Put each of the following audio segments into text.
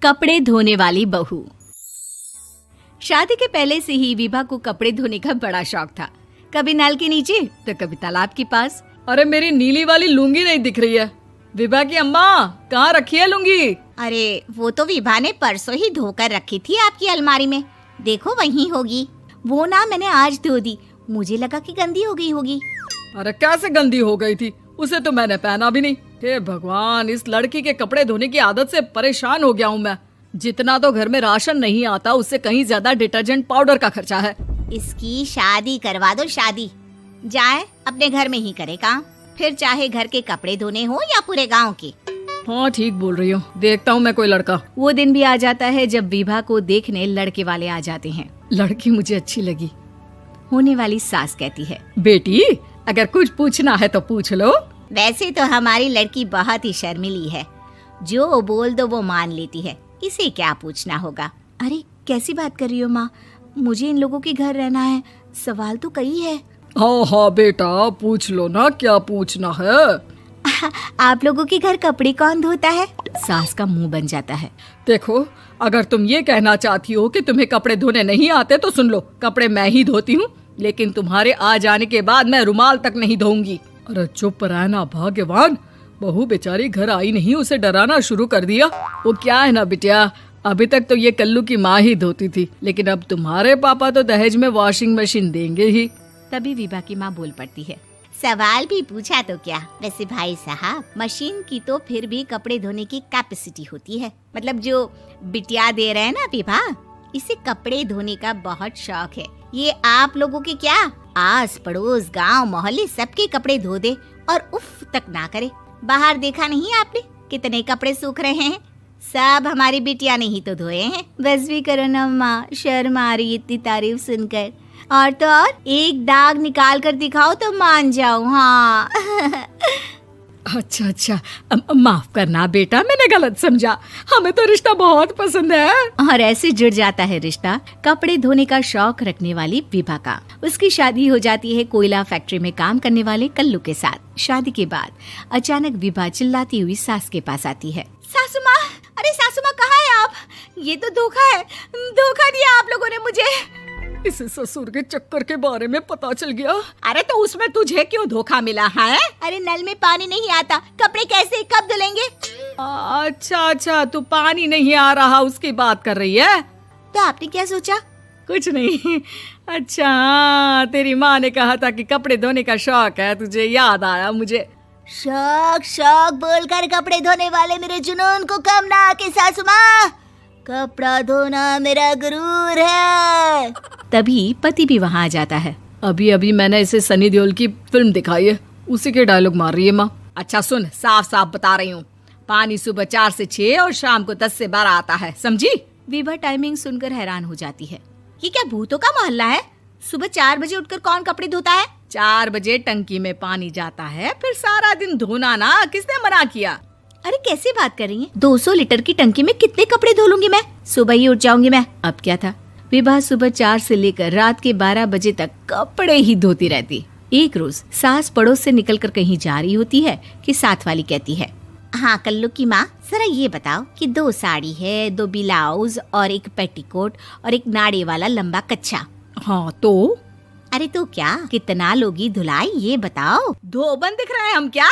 कपड़े धोने वाली बहू। शादी के पहले से ही विभा को कपड़े धोने का बड़ा शौक था। कभी नल के नीचे तो कभी तालाब के पास। अरे मेरी नीली वाली लुंगी नहीं दिख रही है। विभा की अम्मा, कहाँ रखी है लुंगी? अरे वो तो विभा ने परसों ही धोकर रखी थी आपकी अलमारी में, देखो वहीं होगी। वो ना मैंने आज धो दी, मुझे लगा कि गंदी हो गई होगी। अरे कैसे गंदी हो गई थी? उसे तो मैंने पहना भी नहीं। हे भगवान, इस लड़की के कपड़े धोने की आदत से परेशान हो गया हूँ मैं। जितना तो घर में राशन नहीं आता, उससे कहीं ज्यादा डिटर्जेंट पाउडर का खर्चा है। इसकी शादी करवा दो, शादी जाए अपने घर में ही करे काम, फिर चाहे घर के कपड़े धोने हो या पूरे गांव के। हाँ ठीक बोल रही हूँ, देखता हूँ मैं कोई लड़का। वो दिन भी आ जाता है जब विभा को देखने लड़के वाले आ जाते हैं। लड़की मुझे अच्छी लगी। होने वाली सास कहती है, बेटी अगर कुछ पूछना है तो पूछ लो। वैसे तो हमारी लड़की बहुत ही शर्मीली है, जो बोल दो वो मान लेती है, इसे क्या पूछना होगा। अरे कैसी बात कर रही हो माँ, मुझे इन लोगों के घर रहना है, सवाल तो कई है। हाँ हाँ बेटा, पूछ लो ना, क्या पूछना है। आप लोगों के घर कपड़े कौन धोता है? सास का मुंह बन जाता है। देखो, अगर तुम ये कहना चाहती हो कि तुम्हें कपड़े धोने नहीं आते तो सुन लो, कपड़े मैं ही धोती हूँ, लेकिन तुम्हारे आ जाने के बाद मैं रुमाल तक नहीं धोऊंगी। अरे चुप रहना भाग्यवान, बहू बेचारी घर आई नहीं, उसे डराना शुरू कर दिया। वो क्या है ना बिटिया, अभी तक तो ये कल्लू की माँ ही धोती थी, लेकिन अब तुम्हारे पापा तो दहेज में वॉशिंग मशीन देंगे ही। तभी विभा की माँ बोल पड़ती है, सवाल भी पूछा तो क्या। वैसे भाई साहब, मशीन की तो फिर भी कपड़े धोने की कैपेसिटी होती है। मतलब जो बिटिया दे रहे हैं ना विभा, इसे कपड़े धोने का बहुत शौक है। ये आप लोगों के क्या, आस पड़ोस गांव मोहल्ले सबके कपड़े धो दे और उफ तक ना करे। बाहर देखा नहीं आपने कितने कपड़े सूख रहे हैं? सब हमारी बिटिया ने ही तो धोए हैं। बस भी करो ना माँ, शर्म आ रही इतनी तारीफ सुनकर। और तो और एक दाग निकाल कर दिखाओ तो मान जाओ। हाँ अच्छा, माफ करना बेटा, मैंने गलत समझा। हमें तो रिश्ता बहुत पसंद है। और ऐसे जुड़ जाता है रिश्ता कपड़े धोने का शौक रखने वाली विभा का। उसकी शादी हो जाती है कोयला फैक्ट्री में काम करने वाले कल्लू के साथ। शादी के बाद अचानक विभा चिल्लाती हुई सास के पास आती है। सासू माँ, अरे सासू माँ कहाँ है आप? ये तो धोखा है, धोखा दिया आप लोगों ने मुझे। इसे ससुर के चक्कर के बारे में पता चल गया। अरे तो उसमें तुझे क्यों धोखा मिला है? अरे नल में पानी नहीं आता, कपड़े कैसे कब धुलेंगे? अच्छा, तू पानी नहीं आ रहा उसकी बात कर रही है। तो आपने क्या सोचा? कुछ नहीं। अच्छा, तेरी माँ ने कहा था कि कपड़े धोने का शौक है तुझे, याद आया मुझे। शौक बोलकर कपड़े धोने वाले मेरे जुनून को कम ना आके सासू माँ, कपड़ा धोना मेरा गुरूर है। तभी पति भी वहाँ आ जाता है। अभी मैंने इसे सनी देओल की फिल्म दिखाई है, उसी के डायलॉग मार रही है माँ। अच्छा सुन, साफ साफ बता रही हूँ, पानी सुबह 4 से 6 और शाम को 10 से 12 आता है, समझी? विभा टाइमिंग सुनकर हैरान हो जाती है। ये क्या भूतों का मोहल्ला है? सुबह 4 बजे उठकर कौन कपड़े धोता है? 4 बजे टंकी में पानी जाता है, फिर सारा दिन धोना ना, किसने मना किया? अरे कैसी बात कर रही हैं? 200 लीटर की टंकी में कितने कपड़े धो लूंगी मैं, सुबह ही उठ जाऊंगी मैं। अब क्या था, विभा सुबह 4 से लेकर रात के 12 बजे तक कपड़े ही धोती रहती। एक रोज सास पड़ोस से निकलकर कहीं जा रही होती है कि साथ वाली कहती है, हाँ कल्लू की माँ, जरा ये बताओ कि 2 साड़ी है, 2 ब्लाउज और एक पेटीकोट और एक नाड़े वाला लंबा कच्छा। हाँ तो? अरे तो क्या, कितना लोगी धुलाई ये बताओ। धोबन दिख रहे हैं हम क्या?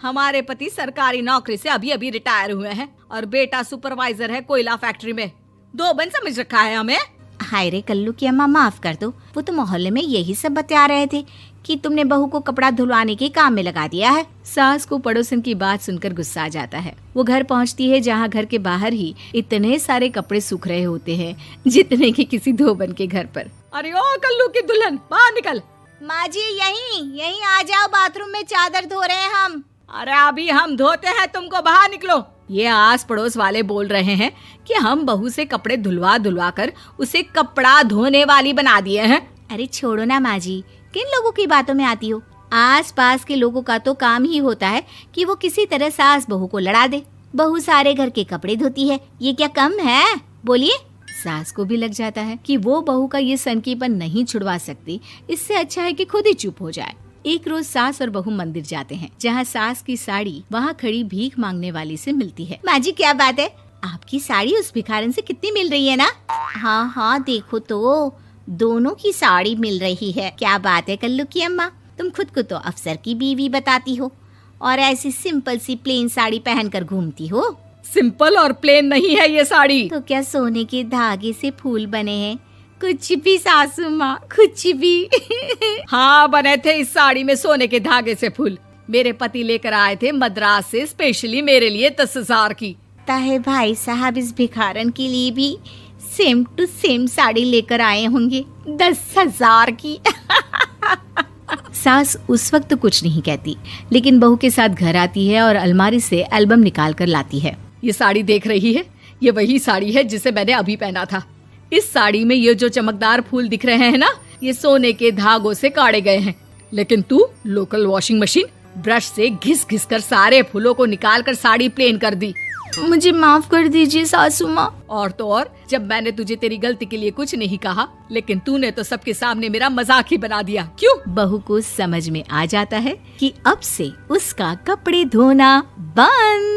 हमारे पति सरकारी नौकरी से अभी रिटायर हुए हैं और बेटा सुपरवाइजर है कोयला फैक्ट्री में। धोबन समझ रखा है हमें? हाय रे कल्लू की अम्मा, माफ कर दो, वो तो मोहल्ले में यही सब बता रहे थे कि तुमने बहू को कपड़ा धुलवाने के काम में लगा दिया है। सास को पड़ोसन की बात सुनकर गुस्सा आ जाता है। वो घर पहुंचती है जहां घर के बाहर ही इतने सारे कपड़े सूख रहे होते हैं जितने कि किसी धोबन के घर पर। अरे ओ कल्लू की दुल्हन, बाहर निकल। माँ जी यहीं आ जाओ, बाथरूम में चादर धो रहे हैं हम। अरे अभी हम धोते हैं, तुमको बाहर निकलो। ये आस पड़ोस वाले बोल रहे हैं कि हम बहू से कपड़े धुलवा कर उसे कपड़ा धोने वाली बना दिए हैं। अरे छोड़ो ना माँ जी, किन लोगों की बातों में आती हो? आस पास के लोगों का तो काम ही होता है कि वो किसी तरह सास बहू को लड़ा दे। बहू सारे घर के कपड़े धोती है, ये क्या कम है? बोलिए। सास को भी लग जाता है कि वो बहू का ये सनकीपन नहीं छुड़वा सकती, इससे अच्छा है कि खुद ही चुप हो जाए। एक रोज सास और बहू मंदिर जाते हैं, जहाँ सास की साड़ी वहाँ खड़ी भीख मांगने वाली से मिलती है। माँ जी क्या बात है, आपकी साड़ी उस भिखारन से कितनी मिल रही है ना? हाँ हाँ देखो तो, दोनों की साड़ी मिल रही है। क्या बात है कल्लू की अम्मा, तुम खुद को तो अफसर की बीवी बताती हो और ऐसी सिंपल सी प्लेन साड़ी पहनकर घूमती हो। सिंपल और प्लेन नहीं है ये साड़ी। तो क्या सोने के धागे से फूल बने हैं? कुछ भी सासू माँ, कुछ भी। हाँ बने थे इस साड़ी में सोने के धागे से फूल। मेरे पति लेकर आए थे मद्रास से स्पेशली मेरे लिए 10,000 की। ताहे भाई साहब इस भिखारन के लिए भी सेम टू सेम साड़ी लेकर आए होंगे 10,000 की। सास उस वक्त तो कुछ नहीं कहती, लेकिन बहू के साथ घर आती है और अलमारी से एल्बम निकाल कर लाती है। ये साड़ी देख रही है, ये वही साड़ी है जिसे मैंने अभी पहना था। इस साड़ी में ये जो चमकदार फूल दिख रहे हैं ना, ये सोने के धागों से काढ़े गए हैं। लेकिन तू लोकल वॉशिंग मशीन ब्रश से घिस घिस कर सारे फूलों को निकाल कर साड़ी प्लेन कर दी। मुझे माफ कर दीजिए सासू माँ। और तो और, जब मैंने तुझे तेरी गलती के लिए कुछ नहीं कहा, लेकिन तूने तो सबके सामने मेरा मजाक ही बना दिया। क्यों? बहू को समझ में आ जाता है कि अब से उसका कपड़े धोना बंद।